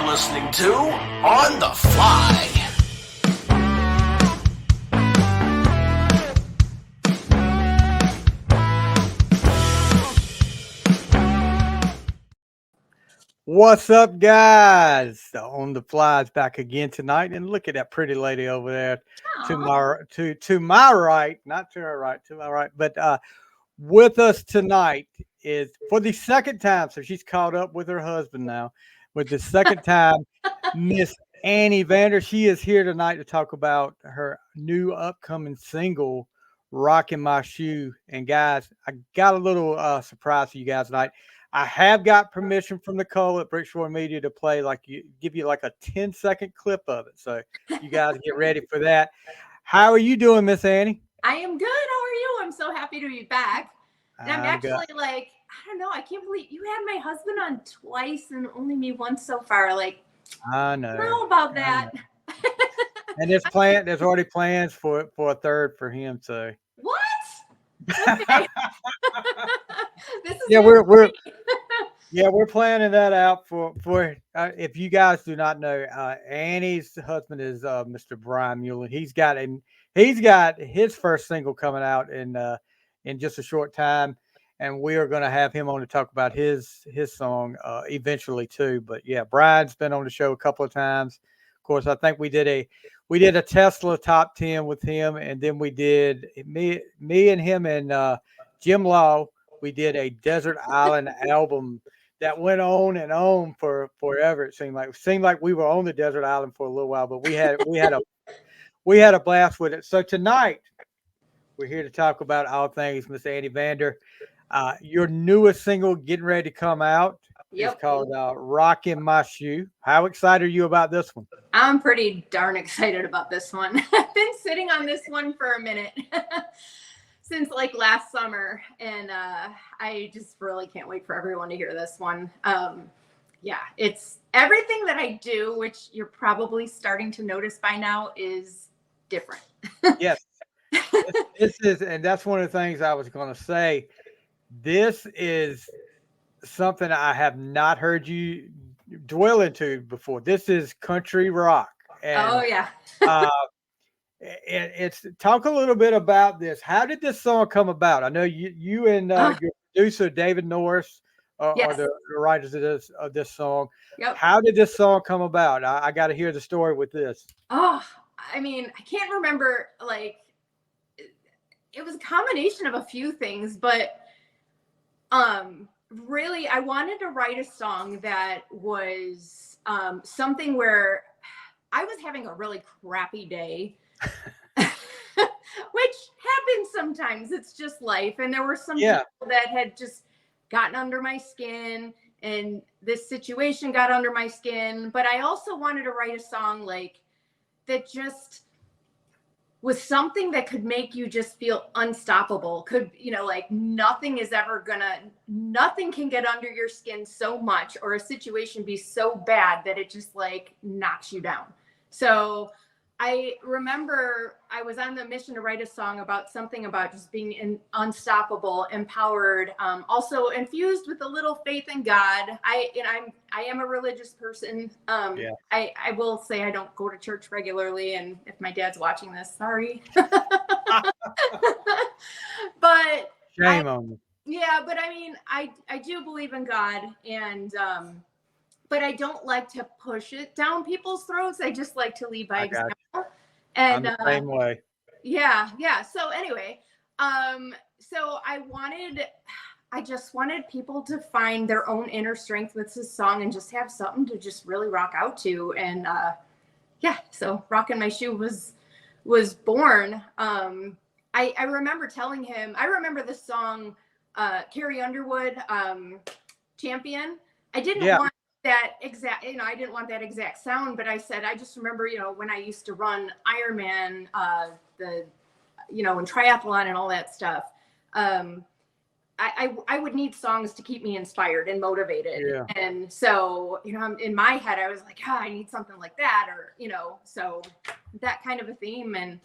are listening to On the Fly. What's up, guys? On the Fly's back again tonight, and look at that pretty lady over there to my right, not to her right, to my right. But with us tonight is for the second time, so she's caught up with her husband now. With the second time, Miss Annie Vander. She is here tonight to talk about her new upcoming single, "Rockin' My Shoe." And guys, I got a little surprise for you guys tonight. I have got permission from Nicole at Brickshore Media to play give you like a 10-second clip of it. So you guys get ready for that. How are you doing, Miss Annie? I am good. How are you? I'm so happy to be back. And I'm actually I don't know. I can't believe you had my husband on twice and only me once so far. I know about that. And there's already plans for a third for him. So what? Okay. This is we're planning that out for if you guys do not know, Annie's husband is Mr. Brian Mullen. He's got his first single coming out in just a short time, and we are going to have him on to talk about his song eventually too. But yeah, Brian's been on the show a couple of times. Of course, I think we did a Tesla top 10 with him, and then we did me and him and Jim Law. We did a Desert Island album that went on and on for forever. It seemed like we were on the desert island for a little while, but we had a blast with it. So tonight we're here to talk about all things Miss Annie Vander. Your newest single getting ready to come out. Yep. It's called "Rockin' My Shoe." How excited are you about this one? I'm pretty darn excited about this one. I've been sitting on this one for a minute. Since last summer, and I just really can't wait for everyone to hear this one. It's everything that I do, which you're probably starting to notice by now, is different. Yes. This is, and that's one of the things I was going to say. This is something I have not heard you dwell into before. This is country rock. And, it's talk a little bit about this. How did this song come about? I know you and your producer David Norris are the writers of this song. Yep. How did this song come about? I got to hear the story with this. I can't remember. It was a combination of a few things, but really, I wanted to write a song that was something where I was having a really crappy day. Which happens sometimes. It's just life. And there were some people that had just gotten under my skin, and this situation got under my skin. But I also wanted to write a song that just was something that could make you just feel unstoppable. Nothing can get under your skin so much, or a situation be so bad that it just knocks you down. So I remember I was on the mission to write a song about something about just being unstoppable, empowered, also infused with a little faith in God. I am a religious person. I will say I don't go to church regularly, and if my dad's watching this, sorry. But shame on you. Yeah, but I do believe in God, and but I don't like to push it down people's throats. I just like to lead by example. And I'm the same way. Yeah. So anyway, so I just wanted people to find their own inner strength with this song and just have something to just really rock out to. And so "Rockin' My Shoe" was born. I remember telling him, I remember the song Carrie Underwood, "Champion." I didn't want that exact, I didn't want that exact sound, but I said, I just remember, when I used to run Ironman, and triathlon and all that stuff. I would need songs to keep me inspired and motivated. Yeah. And so, in my head, I was like, I need something like that, or, so that kind of a theme. And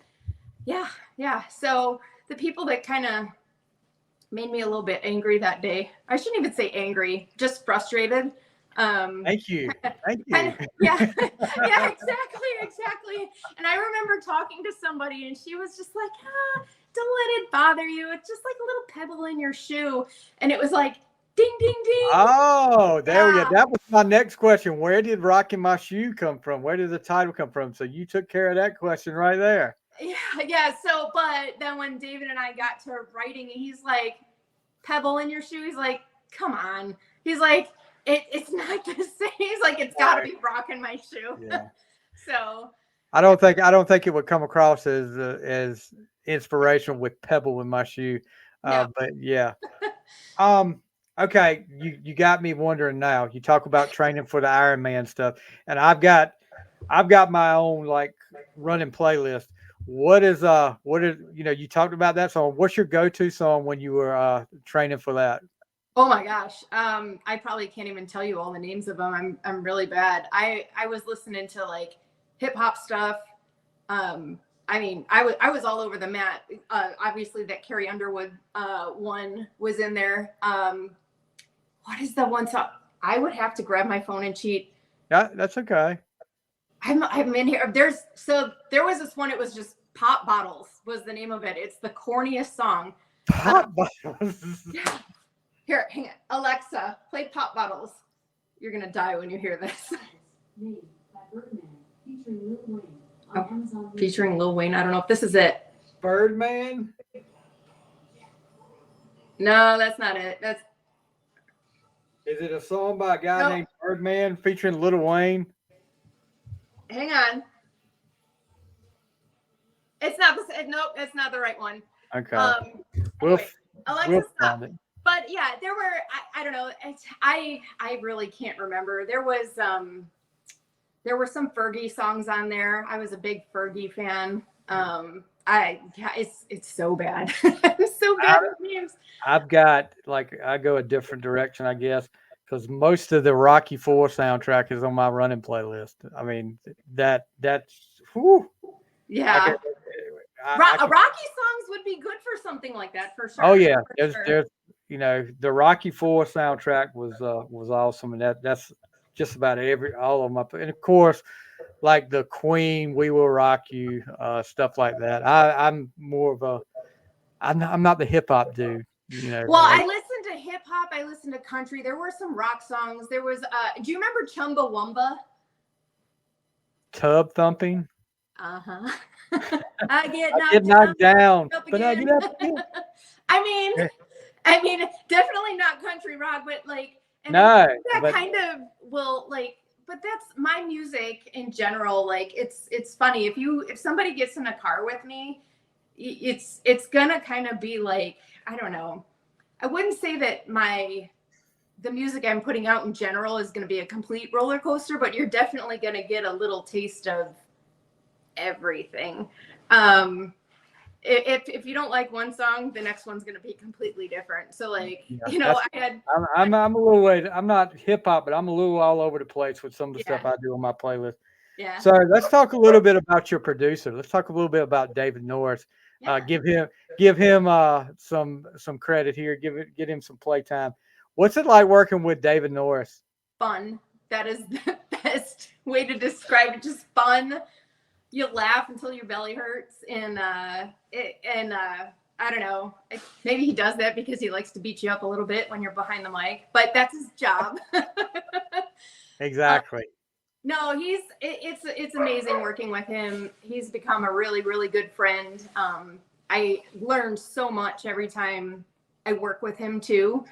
yeah. So the people that kind of made me a little bit angry that day, I shouldn't even say angry, just frustrated. Thank you. Thank you. And, yeah, yeah, exactly. And I remember talking to somebody, and she was just like, don't let it bother you. It's just like a little pebble in your shoe. And it was like, ding, ding, ding. Oh, there we go. That was my next question. Where did Rockin' My Shoe come from? Where did the title come from? So you took care of that question right there. Yeah. So, but then when David and I got to writing, he's like, pebble in your shoe. He's like, come on. He's like, it's not the same. He's like, it's got to be Rockin' My Shoe. Yeah. So I don't think it would come across as inspirational with pebble in my shoe. No. But yeah. Okay, you got me wondering now. You talk about training for the Ironman stuff, and I've got my own like running playlist. What is you talked about that song. What's your go-to song when you were training for that? Oh my gosh. I probably can't even tell you all the names of them. I'm really bad. I was listening to like hip hop stuff. I mean, I was all over the mat. Obviously that Carrie Underwood one was in there. What is the one song? I would have to grab my phone and cheat. Yeah, that's okay. I'm in here. There was this one, it was just Pop Bottles was the name of it. It's the corniest song. Pop Bottles. Yeah. Here, hang on. Alexa, play Pop Bottles. You're going to die when you hear this. Featuring Lil Wayne. I don't know if this is it. Birdman? No, that's not it. Is it a song by a guy named Birdman featuring Lil Wayne? Hang on. It's not nope, it's not the right one. Okay. Anyway, Alexa, stop. It. But yeah, there were I don't know. I really can't remember. There were some Fergie songs on there. I was a big Fergie fan. It's so bad. I'm so bad with names. I've got I go a different direction, I guess, because most of the Rocky IV soundtrack is on my running playlist. I mean, that's whew. Yeah. Rocky songs would be good for something like that for sure. Oh yeah, there's the Rocky IV soundtrack was awesome, and that's just about all of them. And of course, like the Queen, "We Will Rock You," stuff like that. I'm more of I'm not the hip hop dude. Well, I listened to hip hop. I listened to country. There were some rock songs. There was. Do you remember Chumbawamba? Tub thumping. I get knocked down, but I get up again. I mean, definitely not country rock, but kind of will but that's my music in general. Like it's funny if somebody gets in a car with me, it's gonna kind of be like, I don't know. I wouldn't say that the music I'm putting out in general is going to be a complete roller coaster, but you're definitely going to get a little taste of everything. If you don't like one song, the next one's going to be completely different. So I'm a little way. I'm not hip hop, but I'm a little all over the place with some of the stuff I do on my playlist. Yeah. So let's talk a little bit about your producer. Let's talk a little bit about David Norris. Yeah. Give him some credit here. Get him some playtime. What's it like working with David Norris? Fun. That is the best way to describe it. Just fun. You laugh until your belly hurts, and I don't know. Maybe he does that because he likes to beat you up a little bit when you're behind the mic, but that's his job. Exactly. No, it's amazing working with him. He's become a really, really good friend. I learned so much every time I work with him too.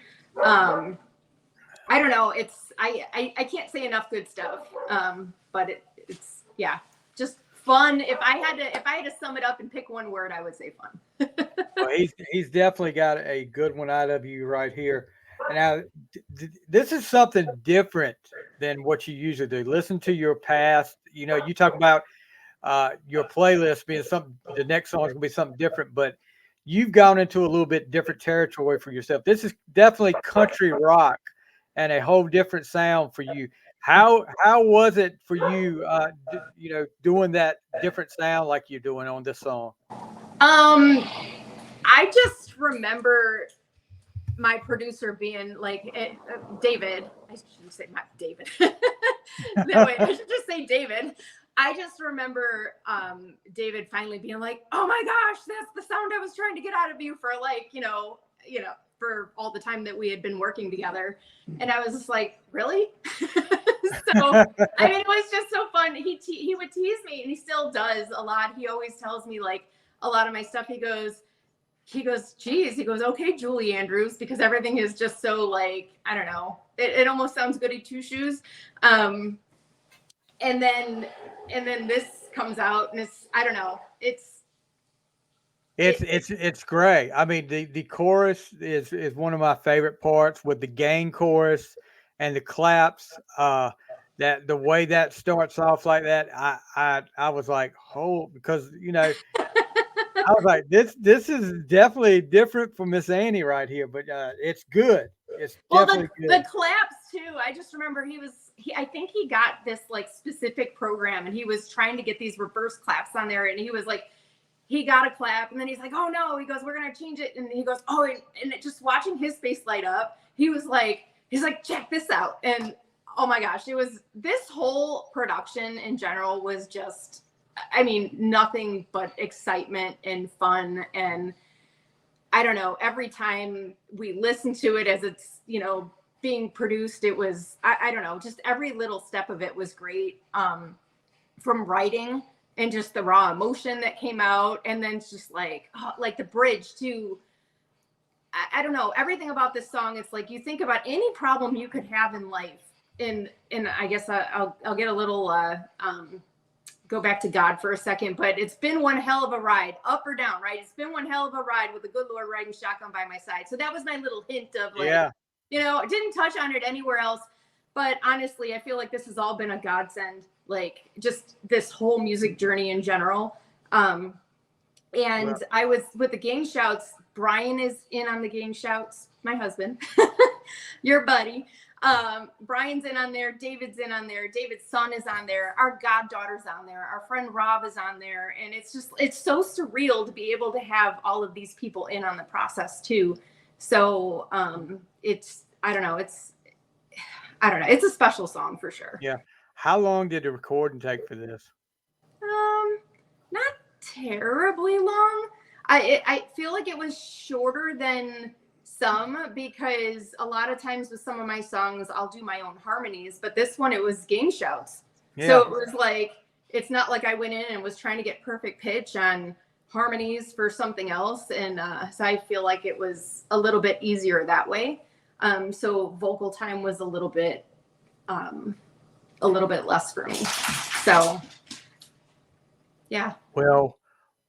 I don't know. I can't say enough good stuff. But it's just fun. If I had to sum it up and pick one word, I would say fun. Well, he's definitely got a good one out of you right here. Now, this is something different than what you usually do. Listen to your past. You talk about your playlist being something. The next song is going to be something different, but you've gone into a little bit different territory for yourself. This is definitely country rock and a whole different sound for you. How was it for you, doing that different sound like you're doing on this song? I just remember my producer being like David. I shouldn't say not David. No, wait, I should just say David. I just remember David finally being like, "Oh my gosh, that's the sound I was trying to get out of you for like, for all the time that we had been working together." And I was just like, "Really?" So, I mean, it was just so fun. He would tease me, and he still does a lot. He always tells me like a lot of my stuff. He goes, geez, he goes, "Okay, Julie Andrews," because everything is just so like, I don't know. It almost sounds goody two shoes. And then this comes out, and I don't know. It's great. I mean, the chorus is one of my favorite parts with the gang chorus and the claps. That the way that starts off like that, I was like, oh, because I was like, this is definitely different from Miss Annie right here, but it's good. It's definitely good. The claps too. I just remember I think he got this like specific program, and he was trying to get these reverse claps on there, and he was like, he got a clap, and then he's like, "Oh no," he goes, "We're gonna change it," and he goes, "Oh," and just watching his face light up, he's like, "Check this out," and oh my gosh, this whole production in general was just, I mean, nothing but excitement and fun. And I don't know, every time we listen to it as it's, being produced, it was, I don't know, just every little step of it was great. From writing and just the raw emotion that came out. And then it's just like the bridge too. I don't know, everything about this song. It's like, you think about any problem you could have in life. And I guess I'll get a little, go back to God for a second, but it's been one hell of a ride, up or down, right? It's been one hell of a ride with the good Lord riding shotgun by my side. So that was my little hint of like, I didn't touch on it anywhere else, but honestly, I feel like this has all been a godsend, like just this whole music journey in general. I was with the gang shouts. Brian is in on the gang shouts, my husband, your buddy. Brian's in on there, David's in on there, David's son is on there, our goddaughter's on there, our friend Rob is on there, and it's so surreal to be able to have all of these people in on the process too. So it's a special song for sure. Yeah. How long did the recording take for this? Not terribly long. I feel like it was shorter than some, because a lot of times with some of my songs I'll do my own harmonies, but this one it was gang shouts. Yeah. So it was like, it's not like I went in and was trying to get perfect pitch on harmonies for something else, and so I feel like it was a little bit easier that way. So vocal time was a little bit less for me. So yeah. Well,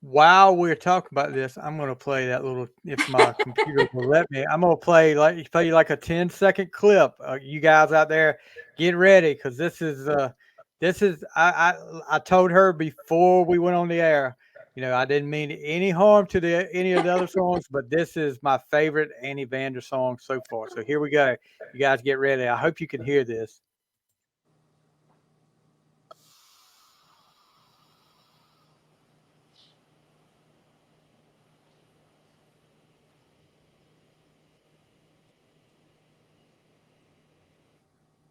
while we're talking about this, I'm going to play that little, if my computer will let me, I'm going to play you like a 10-second clip. You guys out there, get ready, because this is I told her before we went on the air, I didn't mean any harm to any of the other songs, but this is my favorite Annie Vander song so far. So here we go. You guys get ready. I hope you can hear this.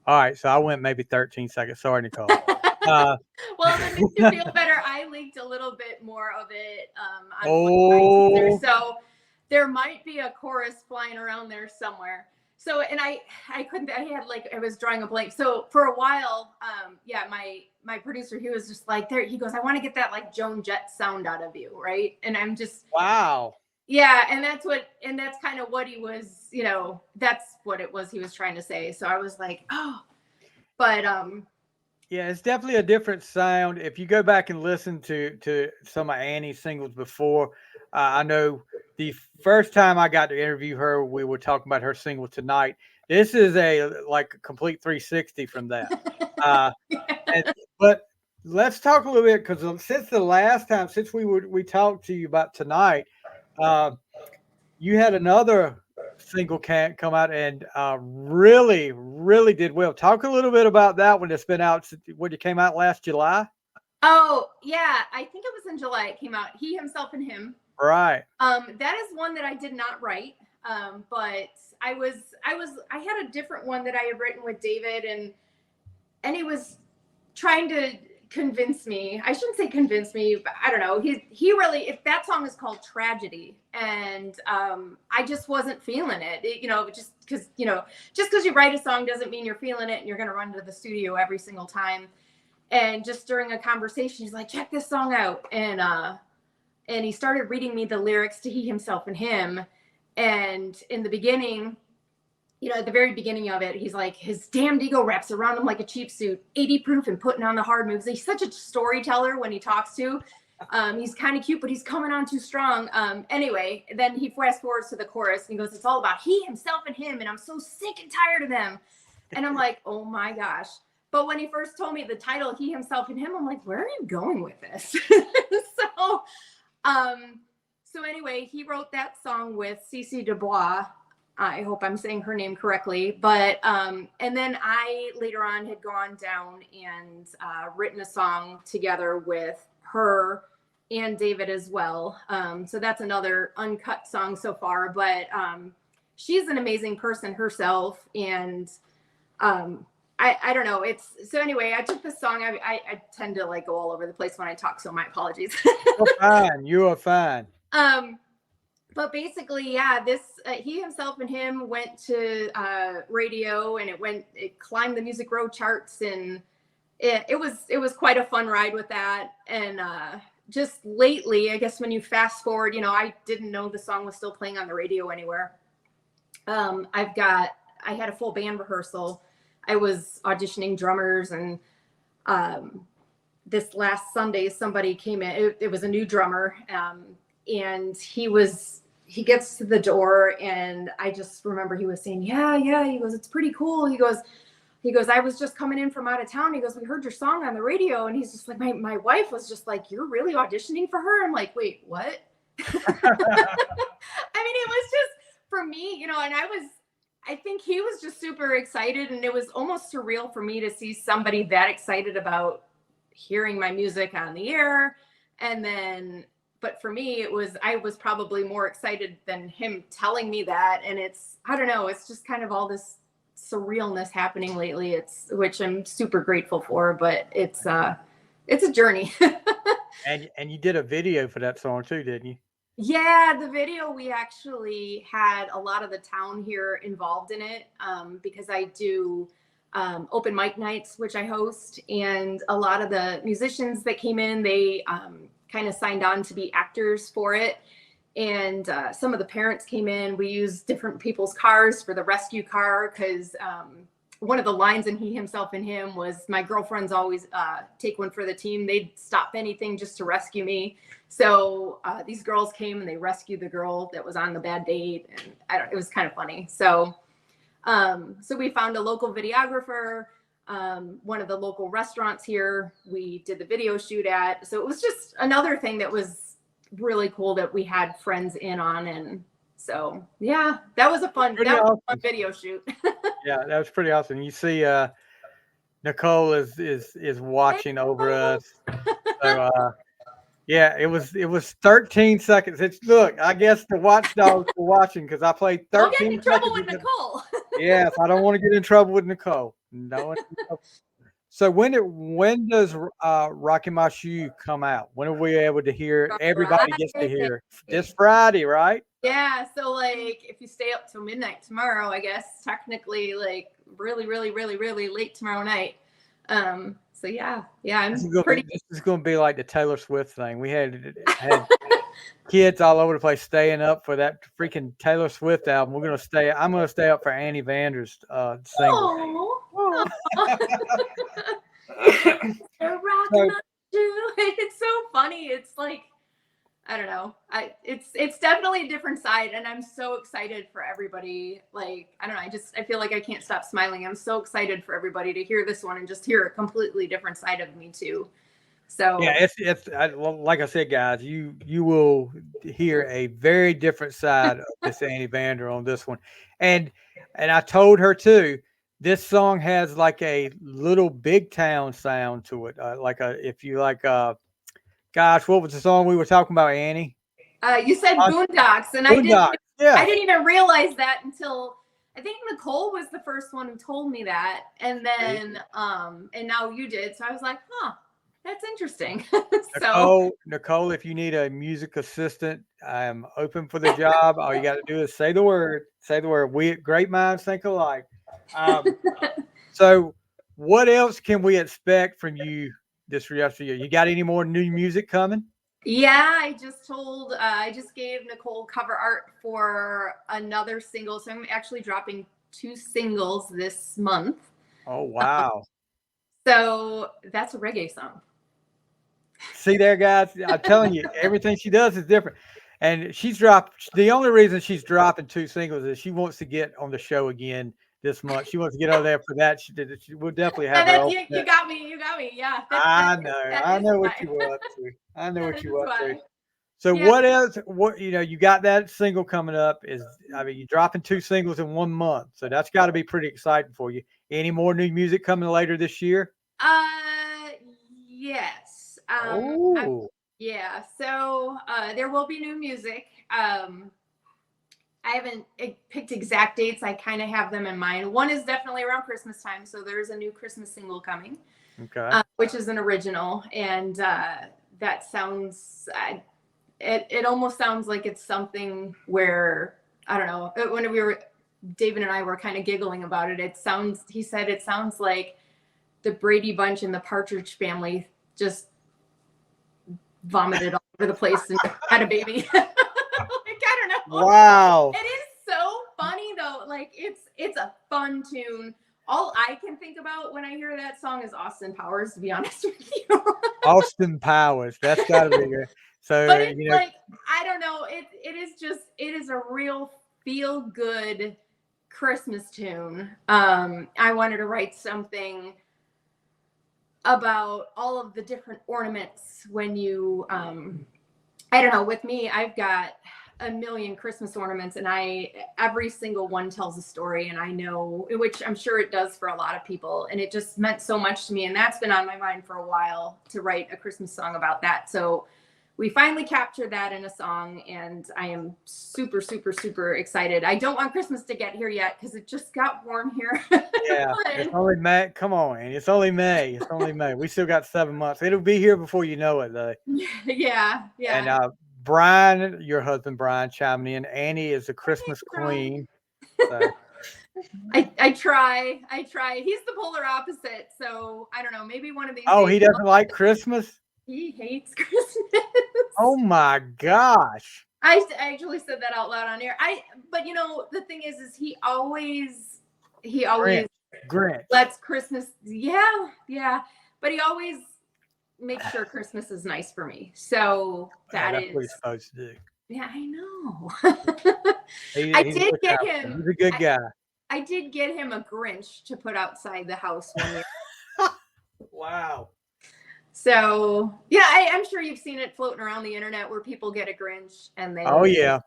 All right, so I went maybe 13 seconds. Sorry, Nicole. Well, that makes you feel better. I leaked a little bit more of it on so there might be a chorus flying around there somewhere. So, and I was drawing a blank. So for a while, my producer, he was just like, he goes, "I want to get that like Joan Jett sound out of you," right? And I'm just, wow. Yeah, and that's kind of what he was, that's what it was he was trying to say. So I was like, oh, but yeah, it's definitely a different sound. If you go back and listen to some of Annie's singles before, I know the first time I got to interview her, we were talking about her single Tonight. This is a complete 360 from that. But let's talk a little bit, because since the last time, since we talked to you about Tonight, you had another single come out and really, really did well. Talk a little bit about that one that's been out when it came out last July. Oh yeah, I think it was in July it came out. He, Himself, and Him. Right. That is one that I did not write. But I had a different one that I had written with David, and he was trying to convince me. I shouldn't say convince me, but I don't know. He really, if that song is called Tragedy, and I just wasn't feeling it. Just because you write a song doesn't mean you're feeling it and you're going to run to the studio every single time. And just during a conversation, he's like, check this song out. And he started reading me the lyrics to He, Himself, and Him. And in the beginning, at the very beginning of it, he's like, his damned ego wraps around him like a cheap suit, 80 proof and putting on the hard moves. He's such a storyteller when he talks to. He's kind of cute, but he's coming on too strong. Anyway, then he fast forwards to the chorus and he goes, it's all about He, Himself, and Him. And I'm so sick and tired of them. And I'm like, oh my gosh. But when he first told me the title, He, Himself, and Him, I'm like, where are you going with this? So anyway, he wrote that song with Cece Dubois. I hope I'm saying her name correctly. But and then I later on had gone down and written a song together with her and David as well. So that's another uncut song so far. But she's an amazing person herself. And I don't know. So anyway, I took this song. I tend to like go all over the place when I talk, so my apologies. You're fine. You are fine. But basically, yeah, this He, Himself, and Him went to radio, and it climbed the Music Row charts, and it was quite a fun ride with that. And just lately, I guess when you fast forward, I didn't know the song was still playing on the radio anywhere. I had a full band rehearsal. I was auditioning drummers, and this last Sunday, somebody came in. It was a new drummer, and he gets to the door, and I just remember he was saying, yeah. He goes, it's pretty cool. He goes, I was just coming in from out of town. He goes, we heard your song on the radio. And he's just like, my wife was just like, you're really auditioning for her? I'm like, wait, what? I mean, it was just for me, and I think he was just super excited, and it was almost surreal for me to see somebody that excited about hearing my music on the air. And then, but for me, I was probably more excited than him telling me that. And I don't know, it's just kind of all this surrealness happening lately, which I'm super grateful for, but it's a journey. And you did a video for that song too, didn't you? Yeah, the video, we actually had a lot of the town here involved in it, because I do open mic nights, which I host, and a lot of the musicians that came in, they kind of signed on to be actors for it. And some of the parents came in. We used different people's cars for the rescue car, because one of the lines in He, Himself, and Him was, my girlfriends always take one for the team. They'd stop anything just to rescue me. So these girls came and they rescued the girl that was on the bad date. And it was kind of funny. So we found a local videographer, one of the local restaurants here we did the video shoot at. So it was just another thing that was really cool that we had friends in on. And so, yeah, that was a fun video shoot. Yeah, that was pretty awesome. You see, Nicole is watching over us. So, yeah, it was 13 seconds. Look, I guess the watchdogs were watching because I played 13 Don't get in trouble seconds with Nicole. Yes, I don't want to get in trouble with Nicole. No. So when does Rockin' My Shoe come out? When are we able to hear? Everybody gets to hear this Friday, right? Yeah. So like, if you stay up till midnight tomorrow, I guess technically like really, really, really, really late tomorrow night. So yeah, this is going to be like the Taylor Swift thing. We had kids all over the place staying up for that freaking Taylor Swift album. I'm going to stay up for Annie Vander's single. Oh. It's so funny. It's like, I don't know. It's definitely a different side, and I'm so excited for everybody. Like, I don't know. I feel like I can't stop smiling. I'm so excited for everybody to hear this one and just hear a completely different side of me too. So yeah, it's like I said, guys, you will hear a very different side of this Annie Vander on this one, and I told her too. This song has like a little big town sound to it, gosh, what was the song we were talking about, Annie? You said Boondocks, and Boondocks. Yeah. I didn't even realize that until I think Nicole was the first one who told me that. And then, and now you did. So I was like, huh, that's interesting. Nicole, if you need a music assistant, I am open for the job. All you got to do is say the word. Say the word. We great minds think alike. So, what else can we expect from you this rest of the year? You got any more new music coming? Yeah, I just gave Nicole cover art for another single. So I'm actually dropping 2 singles this month. Oh, wow. So that's a reggae song. See there, guys. I'm telling you, everything she does is different. And the only reason she's dropping 2 singles is she wants to get on the show again this month. She wants to get over there for that. She will definitely have her own. You got me. Yeah. I know what you were up to. I know what you were up to. So Yeah. what else? You got that single coming up. You're dropping 2 singles in 1 month. So that's got to be pretty exciting for you. Any more new music coming later this year? Yes. Yeah. So there will be new music. I haven't picked exact dates. I kind of have them in mind. One is definitely around Christmas time. So there's a new Christmas single coming. Okay. Which is an original. And that sounds, it almost sounds like it's something where, I don't know, when David and I were kind of giggling about it. He said it sounds like the Brady Bunch and the Partridge Family just vomited all over the place and had a baby. Like, I don't know. Wow. It is so funny though. Like it's a fun tune. All I can think about when I hear that song is Austin Powers, to be honest with you. Austin Powers. That's gotta be good. So but it's like, I don't know. It is a real feel good Christmas tune. I wanted to write something about all of the different ornaments when you I don't know, with me, I've got a million Christmas ornaments and every single one tells a story, and I know, which I'm sure it does for a lot of people, and it just meant so much to me, and that's been on my mind for a while to write a Christmas song about that. So we finally captured that in a song, and I am super, super, super excited. I don't want Christmas to get here yet because it just got warm here. Yeah, it's only May. Come on, Annie. It's only May. It's only May. We still got 7 months. It'll be here before you know it, though. Yeah. And Brian, your husband, Brian, chiming in. Annie is a Christmas queen. So. I try. He's the polar opposite. So I don't know. Maybe one of these. Oh, he doesn't like Christmas? He hates Christmas. Oh my gosh. I actually said that out loud on air. But the thing is he always Grinch. lets Christmas. Yeah. But he always makes sure Christmas is nice for me. So that's what he's supposed to do. Yeah, I know. I did get him. He's a good guy. I did get him a Grinch to put outside the house one year. Wow. So yeah, I'm sure you've seen it floating around the internet where people get a Grinch and they. Oh yeah.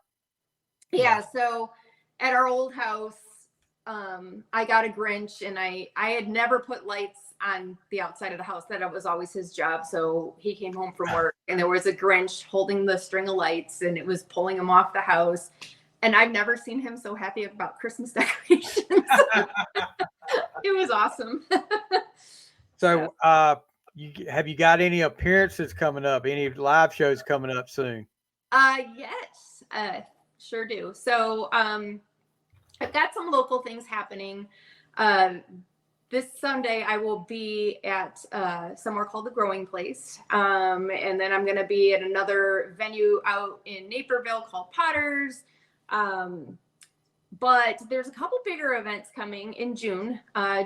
Yeah. So at our old house, I got a Grinch, and I had never put lights on the outside of the house. That was always his job. So he came home from work, and there was a Grinch holding the string of lights, and it was pulling him off the house. And I've never seen him so happy about Christmas decorations. It was awesome. So, have you got any appearances coming up? Any live shows coming up soon? Yes, sure do. So, I've got some local things happening. This Sunday, I will be at somewhere called the Growing Place. And then I'm going to be at another venue out in Naperville called Potter's. But there's a couple bigger events coming in June.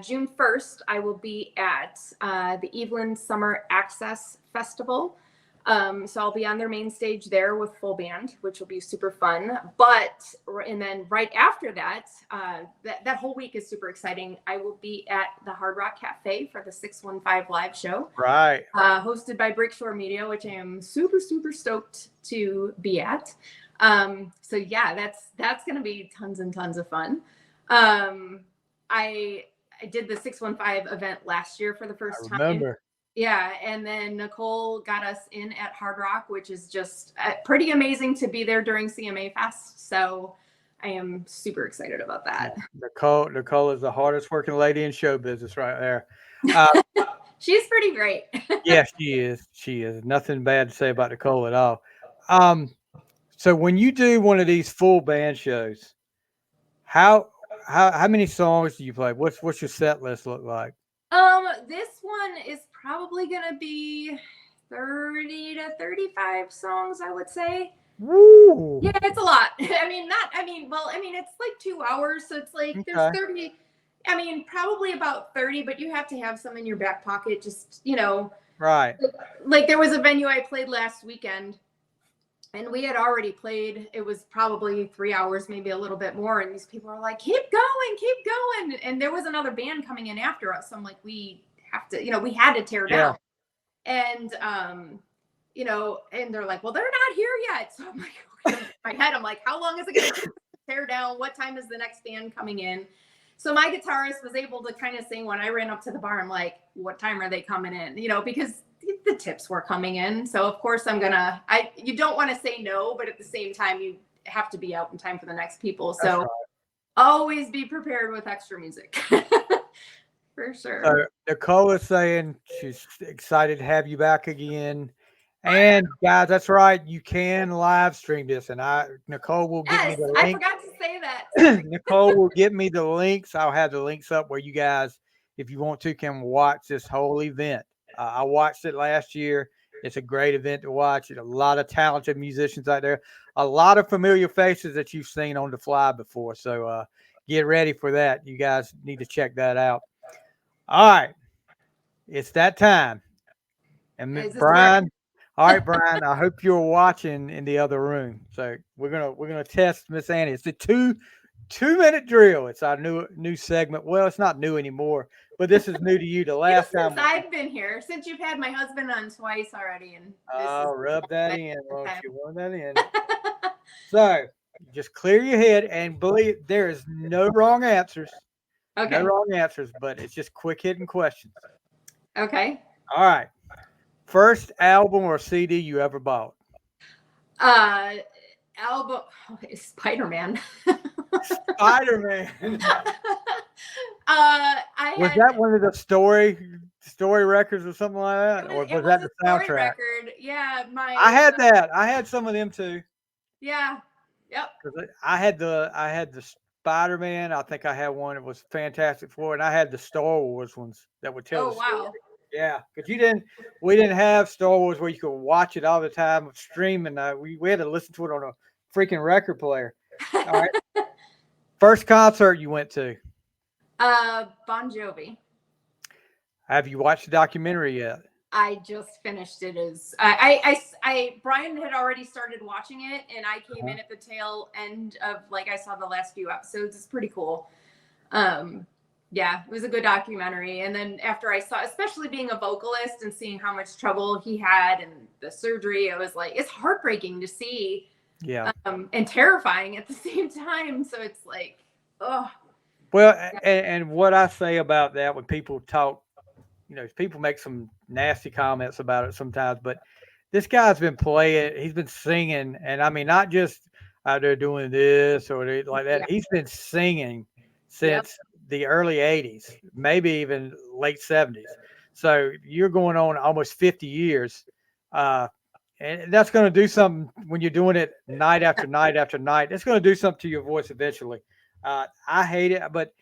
June 1st, I will be at the Evelyn Summer Access Festival. So I'll be on their main stage there with full band, which will be super fun. And then right after that, that whole week is super exciting. I will be at the Hard Rock Cafe for the 615 live show. Right. Hosted by Brickshore Media, which I am super, super stoked to be at. So yeah, that's going to be tons and tons of fun. I did the 615 event last year for the first time. Remember. Yeah. And then Nicole got us in at Hard Rock, which is just pretty amazing to be there during CMA Fest. So am super excited about that. Nicole is the hardest working lady in show business right there. She's pretty great. Yeah, she is. She is. Nothing bad to say about Nicole at all. So when you do one of these full band shows, how many songs do you play? What's your set list look like? This one is probably gonna be 30 to 35 songs, I would say. Woo! Yeah, it's a lot. It's like 2 hours, so it's like there's 30. I mean, probably about 30, but you have to have some in your back pocket, just, Right. Like there was a venue I played last weekend, and we had already played. It was probably 3 hours, maybe a little bit more. And these people are like, keep going. And there was another band coming in after us. So I'm like, we had to tear down. And, and they're like, well, they're not here yet. So I'm like, okay. In my head, I'm like, how long is it going to take to tear down? What time is the next band coming in? So my guitarist was able to kind of sing when I ran up to the bar. I'm like, what time are they coming in? Because the tips were coming in. So of course you don't want to say no, but at the same time, you have to be out in time for the next people. So always be prepared with extra music. For sure. So Nicole is saying she's excited to have you back again. And guys, that's right. You can live stream this, and Nicole will get me the link. I forgot to say that. Nicole will get me the links. I'll have the links up where you guys, if you want to, can watch this whole event. I watched it last year. It's a great event to watch. A lot of talented musicians out there. A lot of familiar faces that you've seen on the fly before. So get ready for that. You guys need to check that out. All right. It's that time. And Brian. All right, Brian. I hope you're watching in the other room. So we're gonna test Miss Annie. It's the two-minute drill. It's our new segment. Well, it's not new anymore, but this is new to you. The last time I've been here, since you've had my husband on twice already, and rub that in, won't you? Rub that in. So just clear your head and believe there is no wrong answers. Okay. No wrong answers, but it's just quick hitting questions. Okay. All right. First album or CD you ever bought? Album. Spider-Man. Spider-Man. Was that one of the story records or something like that, or was that the soundtrack? Record. Yeah, I had that. I had some of them too. Yeah. Yep. I had the Spider-Man. I think I had one. It was Fantastic Four, and I had the Star Wars ones that would tell. Oh wow. Yeah, because we didn't have Star Wars where you could watch it all the time streaming. We had to listen to it on a freaking record player. All right. First concert you went to? Bon Jovi. Have you watched the documentary yet? I just finished it. Brian had already started watching it, and I came in at the tail end of, I saw the last few episodes. It's pretty cool. Yeah, it was a good documentary. And then after I saw, especially being a vocalist and seeing how much trouble he had and the surgery, I was like, it's heartbreaking to see. Yeah. And terrifying at the same time. So it's like, oh. Well, and what I say about that when people talk, people make some nasty comments about it sometimes, but this guy's been playing, he's been singing, and I mean, not just out there doing this or like that. Yeah. He's been singing since the early 80s, maybe even late 70s. So you're going on almost 50 years. And that's going to do something when you're doing it night after night after night. It's going to do something to your voice eventually. I hate it, but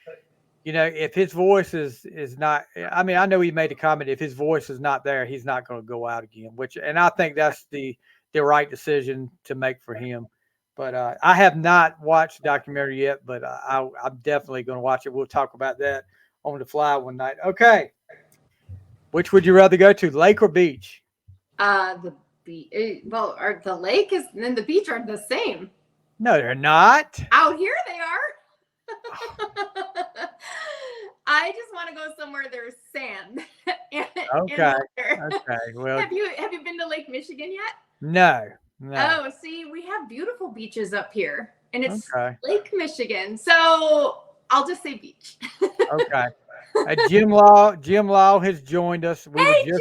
if his voice is not, I mean, I know he made a comment, if his voice is not there, he's not going to go out again, and I think that's the right decision to make for him. But I have not watched the documentary yet, but I'm definitely going to watch it. We'll talk about that on the fly one night. Okay. Which would you rather go to, lake or beach? The lake and the beach are the same. No, they're not. Out here they are. I just want to go somewhere there's sand. Okay. Well, have you been to Lake Michigan yet? No. Oh, see, we have beautiful beaches up here, and it's Lake Michigan. So I'll just say beach. Okay. Jim Law has joined us. Jim.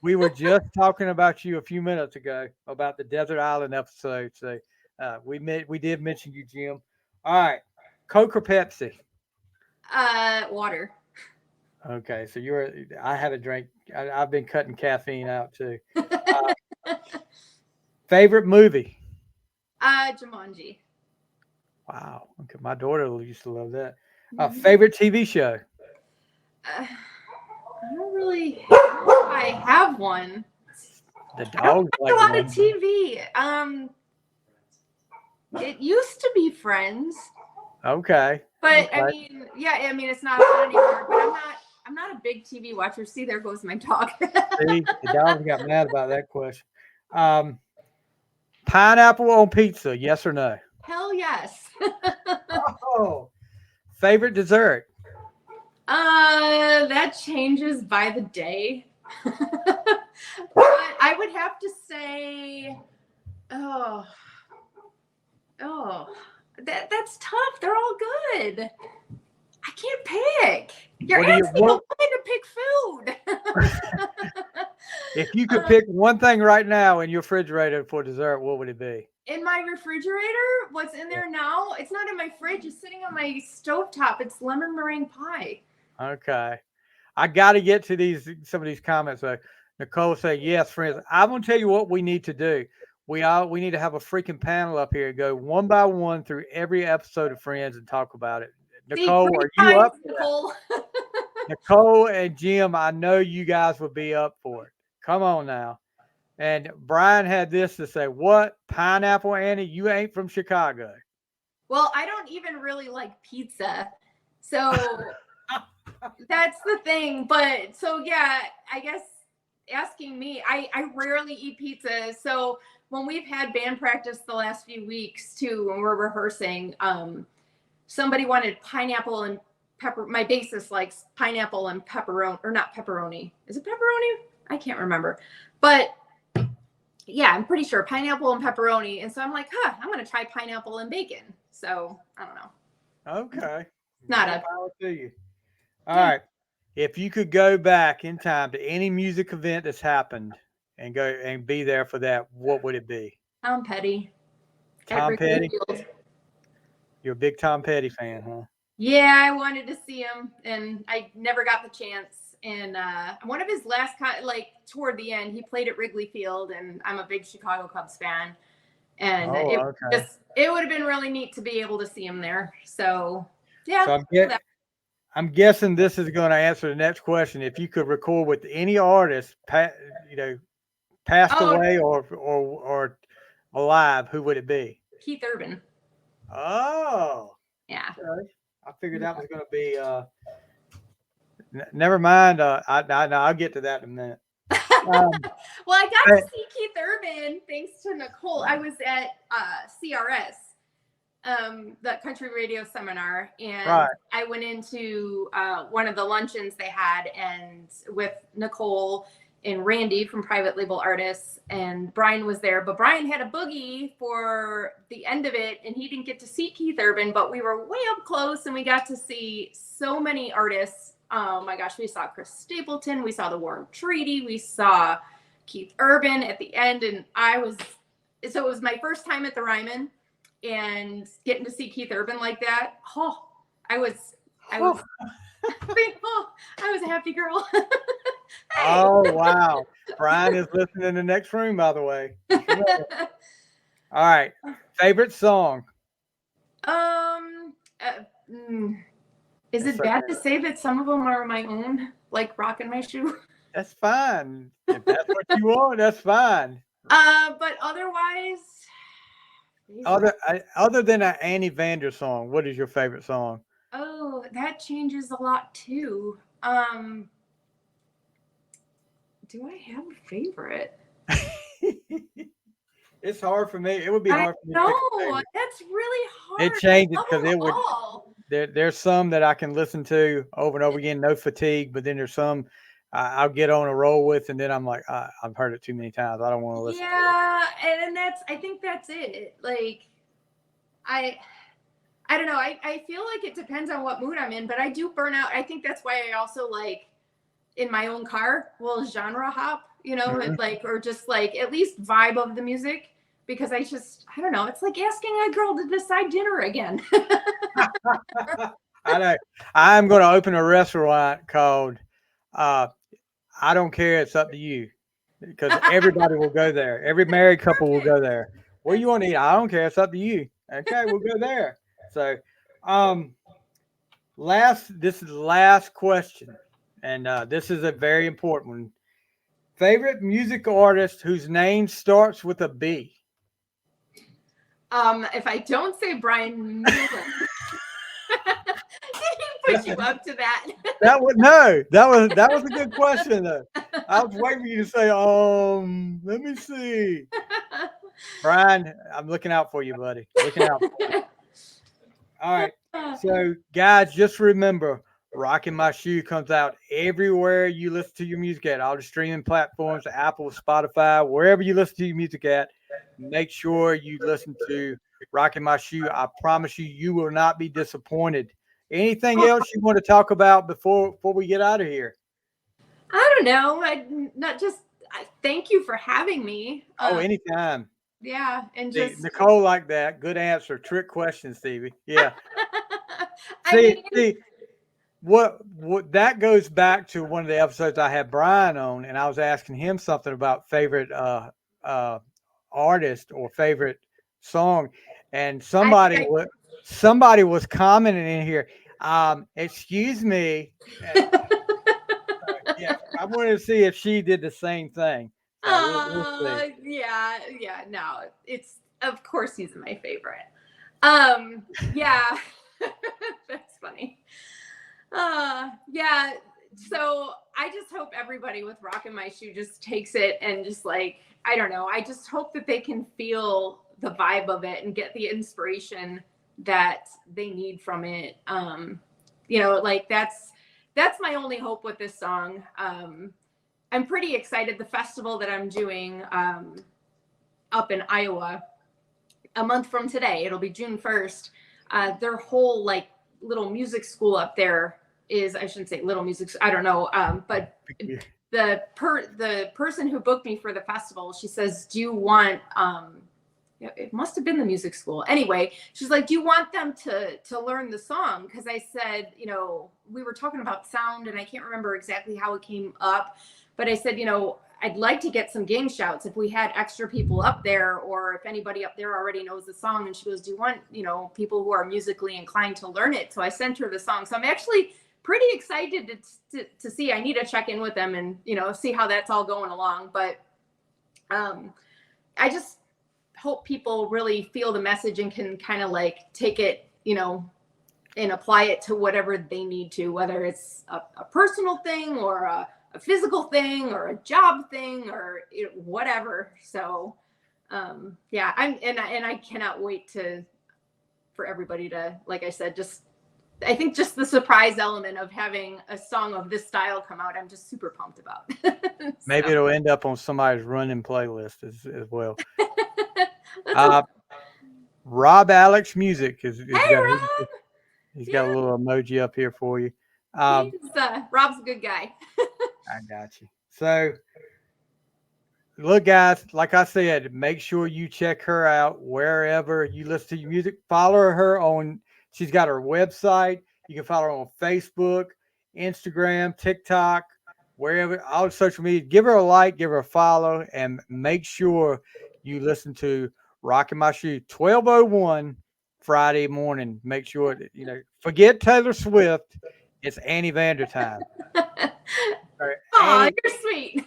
We were just talking about you a few minutes ago about the Desert Island episode. So we did mention you, Jim. All right. Coke or Pepsi? Water. Okay, so I haven't drank. I've been cutting caffeine out too. Uh, favorite movie? Jumanji. Wow. Okay, my daughter used to love that. Mhm. Favorite TV show? I don't really. I have one. The I don't dog's watch like a lot of one. TV. It used to be Friends, Okay. but I Okay. mean, yeah, I mean it's not on anymore. But I'm not a big TV watcher. See, there goes my dog. See, the dog got mad about that question. Um, pineapple on pizza? Yes or no? Hell yes. Oh. Favorite dessert? That changes by the day. But I would have to say, oh, oh, that's tough. They're all good. I can't pick. You're What do you asking a woman what? to pick food. If you could pick one thing right now in your refrigerator for dessert, what would it be? In my refrigerator, what's in there now? It's not in my fridge. It's sitting on my stovetop. It's lemon meringue pie. Okay. I got to get to some of these comments. Though. Nicole said, "Yes, friends. I'm gonna tell you what we need to do. We need to have a freaking panel up here, go one by one through every episode of Friends and talk about it. See, Nicole, great are you times, up for that? Nicole. Nicole and Jim, I know you guys would be up for it. Come on now." And Brian had this to say, "What pineapple, Annie? You ain't from Chicago." Well, I don't even really like pizza. So that's the thing. But so yeah, I guess asking me, I rarely eat pizza. So when we've had band practice the last few weeks too, when we're rehearsing, somebody wanted pineapple and pepper. My bassist likes pineapple and pepperoni, or not pepperoni. Is it pepperoni? I can't remember. But yeah, I'm pretty sure pineapple and pepperoni. And so I'm like, I'm gonna try pineapple and bacon. So I don't know. Okay. Not More a power to you. All right. If you could go back in time to any music event that's happened and go and be there for that, what would it be? Tom Petty at Tom Wrigley Petty? Field. You're a big Tom Petty fan, huh? Yeah, I wanted to see him, and I never got the chance. And one of his last, like toward the end, he played at Wrigley Field, and I'm a big Chicago Cubs fan, and Oh, okay. it would have been really neat to be able to see him there. So yeah, So I'm guessing this is going to answer the next question. If you could record with any artist, passed oh, away or alive, who would it be? Keith Urban. Oh, Yeah. okay. I figured that was going to be. Never mind. I'll get to that in a minute. Well, I got to see Keith Urban thanks to Nicole. I was at CRS, the country radio seminar, and Right. I went into one of the luncheons they had, and with Nicole and Randy from Private Label Artists, and Brian was there, but Brian had a boogie for the end of it, and he didn't get to see Keith Urban, but we were way up close, and we got to see so many artists. Oh my gosh, we saw Chris Stapleton, we saw the Warm Treaty, we saw Keith Urban at the end, and so it was my first time at the Ryman, and getting to see Keith Urban like that, I was thankful. I was a happy girl. Hey. Oh wow, Brian is listening in the next room, by the way. All right, favorite song. Is it bad to say that some of them are my own, like Rockin' My Shoe? That's fine. If that's what you want, that's fine. But otherwise, Other than an Annie Vander song, what is your favorite song? Oh, that changes a lot too. Do I have a favorite? It's hard for me. It would be hard for me. No, that's really hard. It changes because it would. There's some that I can listen to over and over again, no fatigue. But then there's some I'll get on a roll with, and then I'm like, I've heard it too many times. I don't want to listen. Yeah, and I think that's it. Like, I don't know. I feel like it depends on what mood I'm in, but I do burn out. I think that's why I also like in my own car will genre hop, and like, or just like at least vibe of the music, because I don't know. It's like asking a girl to decide dinner again. I know. I'm going to open a restaurant called I Don't Care. It's up to you, because everybody will go there. Every married couple will go there. What do you want to eat? I don't care. It's up to you. Okay, we'll go there. So, this is the last question, and this is a very important one. Favorite music artist whose name starts with a B? If I don't say Brian Mullen, did he put you up to that? That was a good question though. I was waiting for you to say, let me see. Brian, I'm looking out for you, buddy. Looking out for you. All right. So guys, just remember, Rocking My Shoe comes out everywhere you listen to your music at, all the streaming platforms, Apple, Spotify, wherever you listen to your music at. Make sure you listen to Rocking My Shoe. I promise you, you will not be disappointed. Anything else you want to talk about before we get out of here? I don't know. Thank you for having me. Anytime. Yeah, and just Nicole like that. Good answer. Trick question, Stevie. Yeah. What that goes back to one of the episodes I had Brian on, and I was asking him something about favorite artist or favorite song, and somebody was commenting in here. Excuse me. Yeah, I wanted to see if she did the same thing. So yeah. No, it's of course he's my favorite. Yeah, that's funny. Yeah. So I just hope everybody with Rockin' My Shoe just takes it and just like, I don't know. I just hope that they can feel the vibe of it and get the inspiration that they need from it. Like that's my only hope with this song. I'm pretty excited. The festival that I'm doing up in Iowa a month from today, it'll be June 1st. Their whole like little music school up there is, I shouldn't say little music, I don't know. But the person who booked me for the festival, she says, do you want, it must've been the music school. Anyway, she's like, do you want them to learn the song? Cause I said, we were talking about sound and I can't remember exactly how it came up, but I said, I'd like to get some game shouts if we had extra people up there, or if anybody up there already knows the song. And she goes, do you want, people who are musically inclined to learn it? So I sent her the song. So I'm actually pretty excited to see. I need to check in with them and, see how that's all going along. But I just hope people really feel the message and can kind of like take it, and apply it to whatever they need to, whether it's a personal thing or a physical thing or a job thing or whatever. So yeah, I cannot wait for everybody to, like I said, I think just the surprise element of having a song of this style come out, I'm just super pumped about. Maybe it'll end up on somebody's running playlist as well. Rob Alex Music he's got a little emoji up here for you. Rob's a good guy. I got you. So look, guys, like I said, make sure you check her out wherever you listen to your music. Follow her she's got her website. You can follow her on Facebook, Instagram, TikTok, wherever, all social media. Give her a like, give her a follow, and make sure you listen to Rockin' My Shoe 12:01 Friday morning. Make sure forget Taylor Swift. It's Annie Vander time. Oh, you're sweet.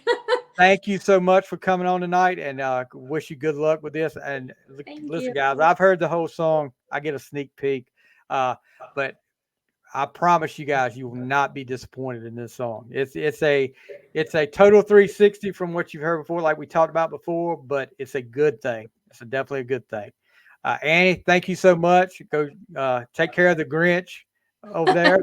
Thank you so much for coming on tonight, and wish you good luck with this. And listen, guys, I've heard the whole song. I get a sneak peek, but I promise you guys, you will not be disappointed in this song. It's a total 360 from what you've heard before, like we talked about before. But it's a good thing. It's definitely a good thing. Annie, thank you so much. Go take care of the Grinch over there.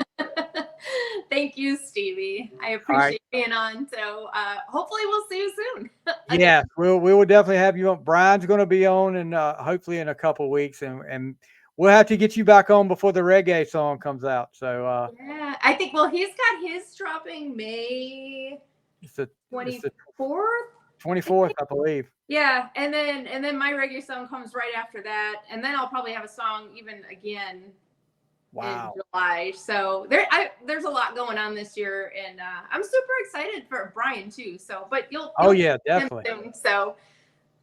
Thank you, Stevie. I appreciate being on. So hopefully we'll see you soon. Yeah, we will definitely have you on. Brian's going to be on, and hopefully in a couple of weeks, and we'll have to get you back on before the reggae song comes out. So yeah, I think. Well, he's got his dropping May 24th. 24th, I believe. Yeah, and then my reggae song comes right after that, and then I'll probably have a song even again in July. So there's a lot going on this year, and I'm super excited for Brian too. So, but you'll yeah, definitely. Soon, so,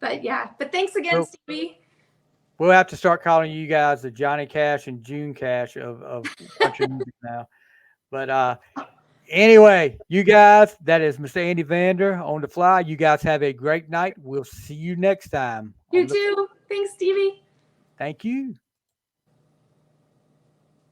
but yeah, but thanks again, Stevie. We'll have to start calling you guys the Johnny Cash and June Cash of country music now. But anyway, you guys, that is Mr. Andy Vander on the fly. You guys have a great night. We'll see you next time. You too. Thanks, Stevie. Thank you.